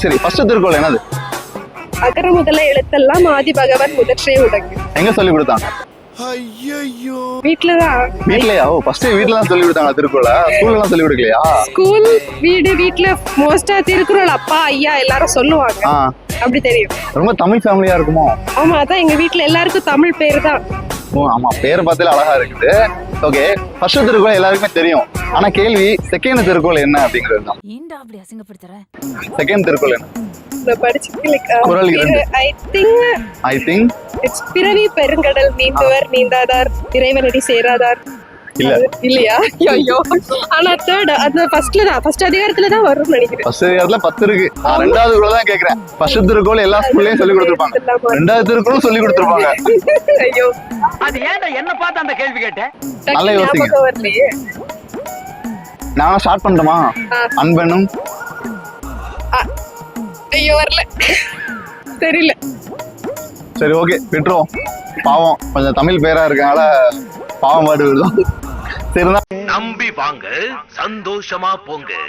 சரி, ஃபர்ஸ்ட் திருக்குறள் என்னது? அகர முதல எழுத்தெல்லாம் ஆதி பகவன் முதற்றே உலகு. எங்க சொல்லி கொடுத்தாங்க? வீட்டுலதான். வீட்லயா? ஓ, ஃபர்ஸ்ட் வீட்ல தான் சொல்லி கொடுத்தாங்க திருக்குறளை. ஸ்கூல்ல எல்லாம் சொல்லி கொடுக்கலையா? ஸ்கூல், வீட்டுல மோஸ்டா திருக்குறள் அப்பா ஐயா எல்லாரும் சொல்லுவாங்க. அப்படி தெரியும். ரொம்ப தமிழ் ஃபேமிலியா இருக்குமோ? ஆமா, அதான் எங்க வீட்டுல எல்லாருக்கும் தமிழ் பேரு தான். ஓ ஆமா, பேரை பார்த்தாலே அழகா இருக்குது. ஓகே, ஃபர்ஸ்ட் திருக்குறள் எல்லாருக்குமே தெரியும். ஆனா கேள்வி செகண்ட் திருக்குறள் என்ன அப்படிங்கிறது தான். ஏன்டா அப்படி அசிங்கப்படுத்துற? செகண்ட் திருக்குறள் என்ன? நான் படிச்சிருக்கேன். குறள் இரண்டு. ஐ திங்க் இட்ஸ் பிறவி பெருங்கடல் நீந்துவர் நீந்தாதார் இறைவனடி சேராதார். இல்ல இல்லையா? ஐயோ, ஆனா தேர்ட் அந்த ஃபர்ஸ்ட் அதிகாரத்துல தான் வரும்னு நினைக்கிறேன். ஃபர்ஸ்ட் அதிகாரத்துல 10 இருக்கு. நான் ரெண்டாவது குறள் தான் கேக்குறேன். ஃபர்ஸ்ட் திருக்குறள் எல்லா ஸ்கூல்லயும் சொல்லி கொடுத்திருப்பாங்க. ரெண்டாவது திருக்குறளும் சொல்லி கொடுத்திருப்பாங்க. ஐயோ, அது ஏன்டா என்ன பார்த்து அந்த கேள்வி கேட்டேன்? நல்லா யோசிங்க. நான் ஸ்டார்ட் பண்ணட்டுமா? அன்பெனும். ஐயோ, வரல, தெரியல. சரி, ஓகே, விட்டுருவோம். பாவம், கொஞ்சம் தமிழ் பேரா இருக்கனால பாவம் பாடு விடுவோம். சரிதான். நம்பி வாங்க, சந்தோஷமா போங்க.